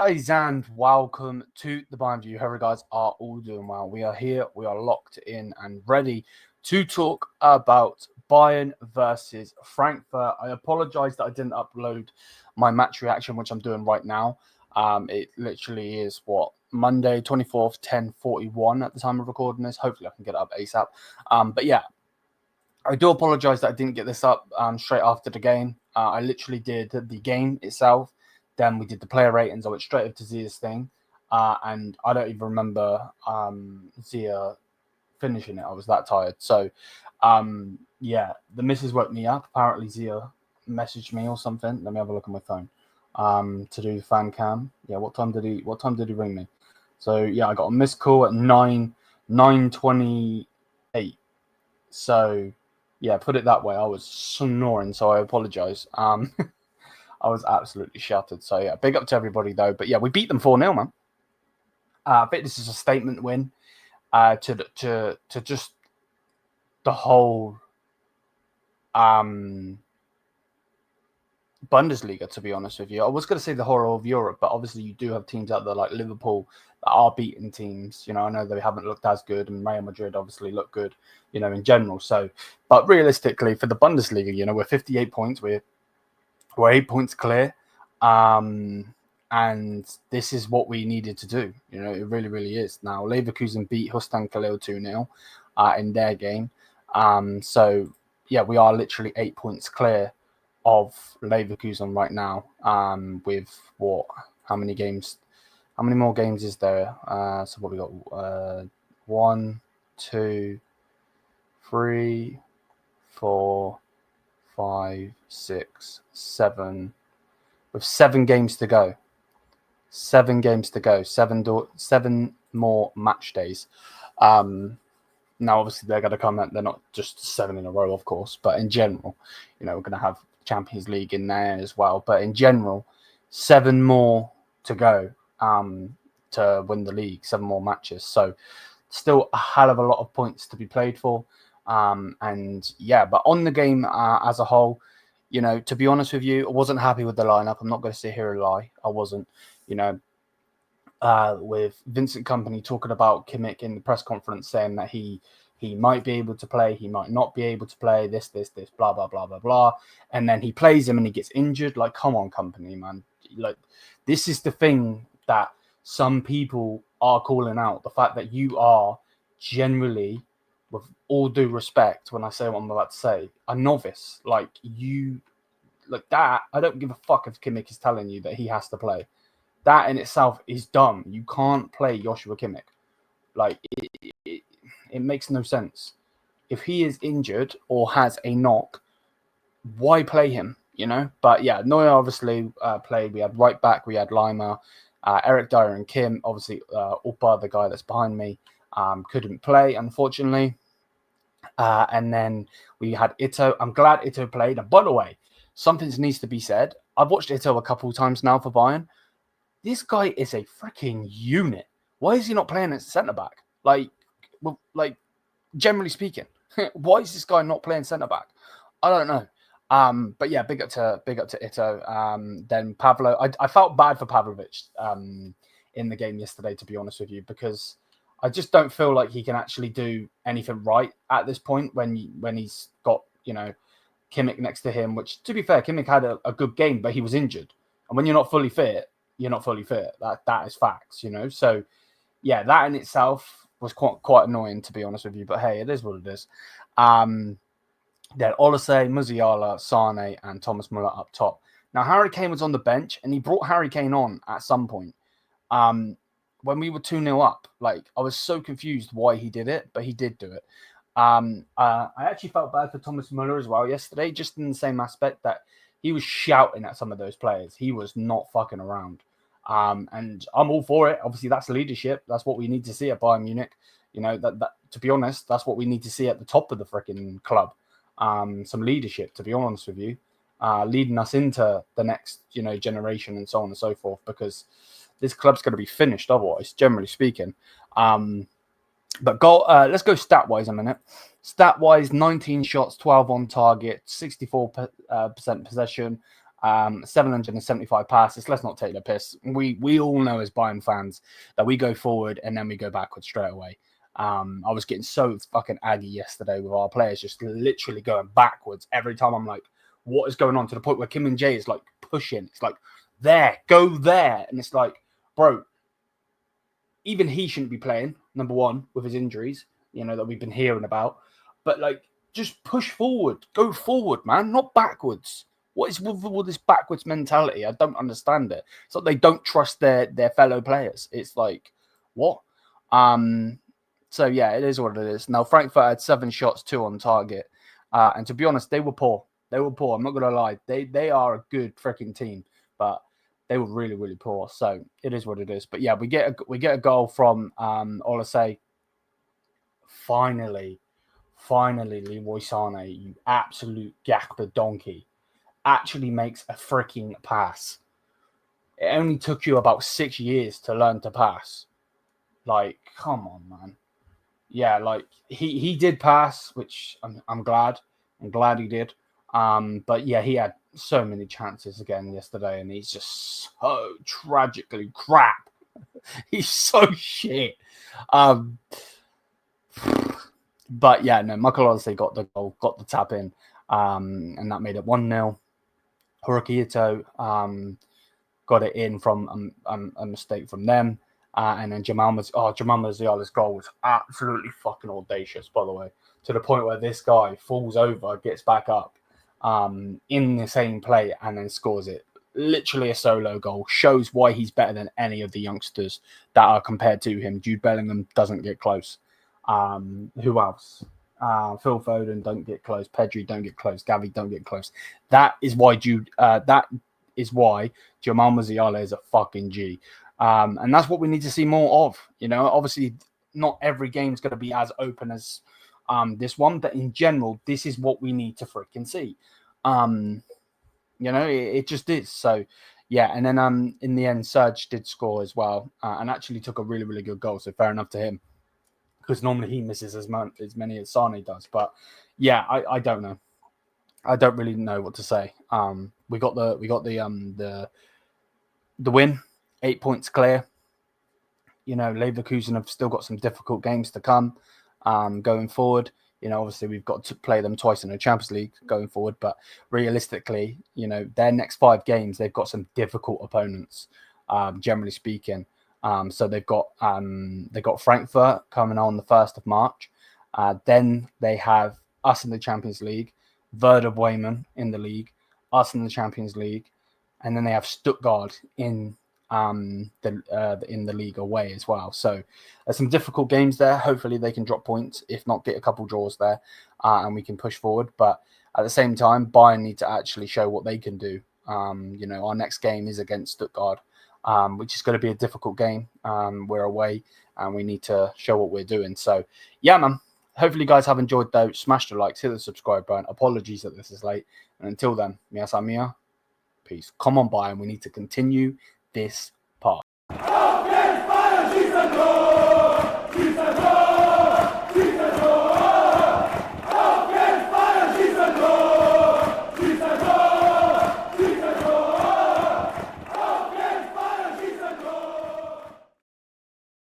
guys, and welcome to the Bayern View. Hope you guys are all doing well. We are here, we are locked in and ready to talk about Bayern versus Frankfurt. I apologize that I didn't upload my match reaction, which I'm doing right now. It literally is Monday 24th, 10:41 at the time of recording this. Hopefully I can get it up ASAP. But yeah, I do apologize that I didn't get this up straight after the game. I literally did the game itself. Then we did the player ratings. I went straight up to Zia's thing. And I don't even remember Zia finishing it. I was that tired. So, yeah, the missus woke me up. Apparently, Zia messaged me or something. Let me have a look on my phone to do the fan cam. Yeah, what time did he ring me? So, yeah, I got a missed call at 9:28. So, yeah, put it that way. I was snoring, so I apologize. I was absolutely shattered. So, yeah, big up to everybody, though. But, yeah, we beat them 4-0, man. I think this is a statement win to just the whole Bundesliga, to be honest with you. I was going to say the whole of Europe, but obviously you do have teams out there like Liverpool that are beating teams. You know, I know they haven't looked as good, and Real Madrid obviously look good, you know, in general. So, but realistically, for the Bundesliga, you know, we're 58 points. We're 8 points clear. And this is what we needed to do. You know, it really, really is. Now, Leverkusen beat Hustan Khalil 2-0 in their game. So, yeah, we are literally 8 points clear of Leverkusen right now with how many games? How many more games is there? So what we got? 1, 2, 3, 4, 5, 6, 7. With 7 games to go. 7 games to go. 7 more match days. Now, obviously, they're going to come out. They're not just 7 in a row, of course. But in general, you know, we're going to have Champions League in there as well. But in general, 7 more to go to win the league. 7 more matches. So still a hell of a lot of points to be played for. And yeah, but on the game as a whole, you know, to be honest with you, I wasn't happy with the lineup. I'm not going to sit here and lie. I wasn't, you know, with Vincent Kompany talking about Kimmich in the press conference saying that he might be able to play, he might not be able to play, this, blah, blah, blah, blah, blah. And then he plays him and he gets injured. Like, come on, Kompany, man. Like, this is the thing that some people are calling out. The fact that you are generally, with all due respect, when I say what I'm about to say, a novice. Like that, I don't give a fuck if Kimmich is telling you that he has to play. That in itself is dumb. You can't play Joshua Kimmich. Like, it makes no sense. If he is injured or has a knock, why play him, you know? But yeah, Neuer obviously played. We had right back, we had Lima, Eric Dyer and Kim. Obviously, Upa, the guy that's behind me, couldn't play, unfortunately. And then we had Ito. I'm glad Ito played. And by the way, something needs to be said. I've watched Ito a couple times now for Bayern. This guy is a freaking unit. Why is he not playing as centre-back? Like, generally speaking, why is this guy not playing centre-back? I don't know. But yeah, big up to Ito. Then Pavlo. I felt bad for Pavlovic in the game yesterday, to be honest with you, because I just don't feel like he can actually do anything right at this point when he's got, you know, Kimmich next to him, which, to be fair, Kimmich had a good game, but he was injured. And when you're not fully fit, you're not fully fit. That is facts, you know? So, yeah, that in itself was quite annoying, to be honest with you. But, hey, it is what it is. Then Olise, Musiala, Sane, and Thomas Muller up top. Now, Harry Kane was on the bench, and he brought Harry Kane on at some point. When we were 2-0 up, like, I was so confused why he did it, but he did do it. I actually felt bad for Thomas Muller as well yesterday, just in the same aspect that he was shouting at some of those players. He was not fucking around. And I'm all for it. Obviously, that's leadership. That's what we need to see at Bayern Munich. You know, that to be honest, that's what we need to see at the top of the freaking club. Some leadership, to be honest with you, leading us into the next, you know, generation and so on and so forth, because this club's going to be finished otherwise, generally speaking. But let's go stat-wise a minute. Stat-wise, 19 shots, 12 on target, 64% possession, 775 passes. Let's not take the piss. We all know as Bayern fans that we go forward and then we go backwards straight away. I was getting so fucking aggy yesterday with our players just literally going backwards every time. I'm like, what is going on? To the point where Kim and Jay is like pushing. It's like, go there. And it's like, bro, even he shouldn't be playing, number one, with his injuries, that we've been hearing about. But like, just push forward. Go forward, man, not backwards. What is with all this backwards mentality? I don't understand it. It's like they don't trust their fellow players. It's like, what? So yeah, it is what it is. Now, Frankfurt had 7 shots, 2 on target. And to be honest, they were poor. I'm not going to lie. They are a good freaking team, but they were really, really poor. So it is what it is. But yeah, we get a goal from Olasey. Finally, Leroy Sané, you absolute Gakpo donkey, actually makes a freaking pass. It only took you about 6 years to learn to pass. Like, come on, man. Yeah, like he did pass, which I'm glad. I'm glad he did. But yeah, he had so many chances again yesterday, and he's just so tragically crap. He's so shit. But yeah, no, Michael Olasey got the goal, got the tap in, and that made it 1-0. Horokito got it in from a mistake from them. And then Jamal Musiala's goal was absolutely fucking audacious, by the way, to the point where this guy falls over, gets back up in the same play, and then scores it. Literally a solo goal. Shows why he's better than any of the youngsters that are compared to him. Jude Bellingham doesn't get close. Who else? Phil Foden don't get close. Pedri don't get close. Gavi don't get close. That is why Jamal Musiala is a fucking G. And that's what we need to see more of. Obviously, not every game's going to be as open as this one, but in general, this is what we need to freaking see. It just is. So, yeah. And then in the end, Serge did score as well, and actually took a really, really good goal. So fair enough to him, because normally he misses as many as Sane does. But yeah, I don't know. I don't really know what to say. We got the win. 8 points clear. Leverkusen have still got some difficult games to come going forward. Obviously we've got to play them twice in the Champions League going forward, but realistically, their next 5 games, they've got some difficult opponents, generally speaking. So they've got Frankfurt coming on the 1st of March. Then they have us in the Champions League, Werder Bremen in the league, us in the Champions League, and then they have Stuttgart in the league away as well. So there's some difficult games there. Hopefully they can drop points, if not get a couple draws there, and we can push forward. But at the same time, Bayern need to actually show what they can do. Our next game is against Stuttgart, which is going to be a difficult game. We're away and we need to show what we're doing. So yeah, man. Hopefully you guys have enjoyed though. Smash the likes, hit the subscribe button. Apologies that this is late. And until then, Mia Samia. Peace. Come on, Bayern. We need to continue this path.